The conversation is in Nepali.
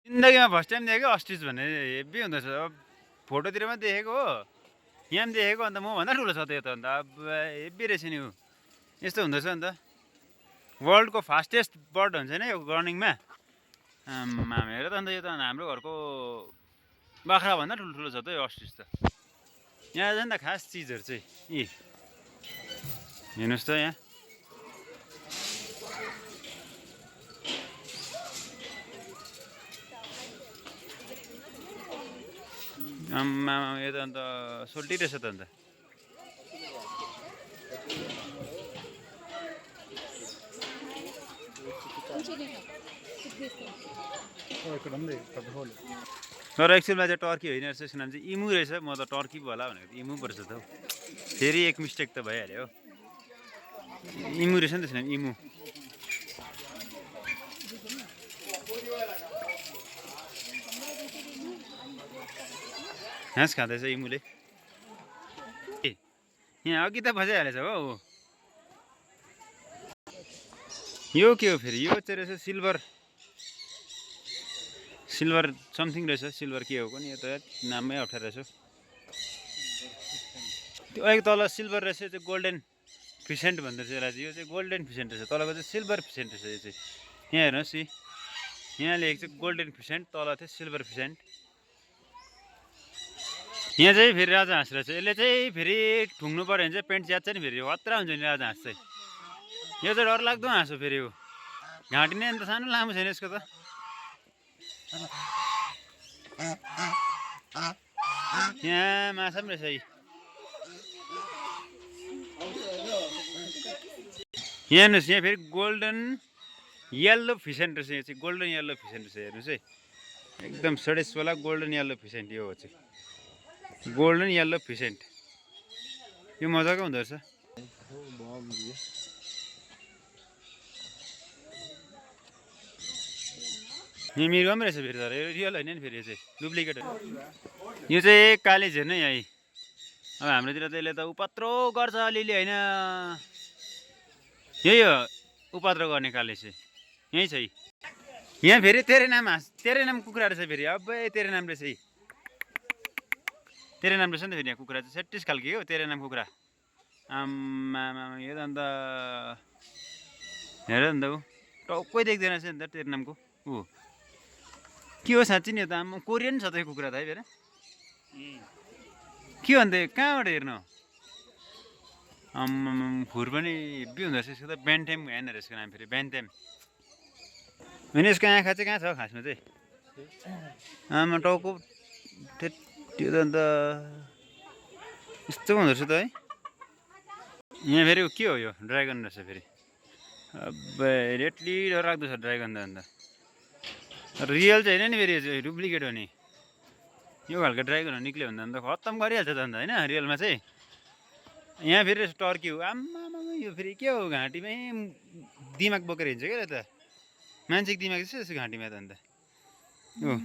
जिन्दगीमा फर्स्ट टाइम देखेको अस्ट्रिच भन्ने हेभी हुँदो रहेछ। अब फोटोतिरमा देखेको हो, यहाँ पनि देखेको, अन्त मभन्दा ठुलो छ त्यो त। अन्त अब हेभी रहेछ नि ऊ, यस्तो हुँदो रहेछ अन्त। वर्ल्डको फास्टेस्ट बर्ड हुन्छ नि यो रनिङमा। आम्मा हेर त अन्त यो त हाम्रो घरको बाख्राभन्दा ठुलो छ त यो अस्ट्रिच त। यहाँ छ नि त खास चिजहरू चाहिँ यी हेर्नुहोस् त यहाँ। आम्मा यो त अन्त सोल्टी रहेछ त अन्त। तर एक्चुअलमा चाहिँ टर्की होइन रहेछ, यसको नाम चाहिँ इमु रहेछ। म त टर्की पो होला भनेको, इमु पो रहेछ त हौ। फेरि एक मिस्टेक त भइहाल्यो हो, इमु रहेछ नि त यसको नाम इमु। घाँस खाँदैछ इमुले। यहाँ अघि त बजाइहालेछ हो। यो के हो फेरि? यो चाहिँ रहेछ सिल्भर समथिङ रहेछ। सिल्भर के हो कुनि? यो त नामै अप्ठ्यारो रहेछ। त्यो अलिक तल सिल्भर रहेछ, यो चाहिँ गोल्डन फिसेन्ट भन्दो रहेछ यसलाई चाहिँ। यो चाहिँ गोल्डन फिसेन्ट रहेछ, तलको चाहिँ सिल्भर फिसेन्ट रहेछ यो चाहिँ। यहाँ हेर्नुहोस् यहाँ लेखेको चाहिँ गोल्डन फिसेन्ट, तल चाहिँ सिल्भर फिसेन्ट। यहाँ चाहिँ फेरि राजा हाँस रहेछ। यसले चाहिँ फेरि ठुङ्नु पऱ्यो भने चाहिँ पेन्ट च्यात्छ नि फेरि, खतरा हुन्छ नि राजा हाँस चाहिँ। यो चाहिँ डरलाग्दो हाँस हो फेरि। हो घाँटी नै अन्त सानो लामो छैन यसको त। यहाँ माछा पनि रहेछ। यहाँ हेर्नुहोस्, यहाँ फेरि गोल्डन येल्लो फिसेन्ट रहेछ। यो चाहिँ गोल्डन येल्लो फिसेन्ट रहेछ, हेर्नुहोस् है। एकदम सडेसवाला गोल्डन येल्लो फिसेन्ट यो चाहिँ गोल्डन येल्लो फिसेन्ट। यो मजाको हुँदो रहेछ। यहाँ मिर्ग पनि रहेछ फेरि, तर यो रियल होइन नि फेरि, यो चाहिँ डुप्लिकेट हो। यो चाहिँ काली झेर नै है। अब हाम्रोतिर त यसले त उपद्रो गर्छ अलिअलि होइन, यही हो उपद्रो गर्ने काले चाहिँ यहीँ छ। यहाँ फेरि तेरे नाम कुखुरा रहेछ फेरि। अब तेरे नाम रहेछ है, तेरे नाम रहेछ नि त फेरि। यहाँ कुखुरा चाहिँ 36 खालको हो तेरे नाम कुखुरा। आम्मा यो त अन्त हेर नि त ऊ टक्कै देख्दैन रहेछ नि त तेरे नामको ऊ के हो साँच्ची नि। यो त आम्मा कोरियन छ त यो कुखुरा त है फेरि। के हो अन्त कहाँबाट हेर्नु? आम्मा खुर पनि हेब्बी हुँदो रहेछ यसको त। बेन्टेम हेर्न रहेछ यसको नाम फेरि, बेन्टेम। होइन यसको आँखा चाहिँ कहाँ छ खासमा चाहिँ? आमा टाउको त्यो त अन्त यस्तो हुँदो रहेछ त है। यहाँ फेरि के हो? यो ड्रागन रहेछ फेरि। अब रेटली डरलाग्दो छ ड्रागन त अन्त। रियल चाहिँ होइन नि फेरि, यो चाहिँ डुप्लिकेट हो नि। यो खालको ड्रागनहरू निक्ल्यो भने त अन्त खत्तम गरिहाल्छ त अन्त होइन रियलमा चाहिँ। यहाँ फेरि टर्की हो। आम्मा यो फेरि के हो? घाँटीमै दिमाग बोकेर हिँड्छ क्या त, मान्छेको दिमाग जस्तो घाँटीमा त अन्त। हो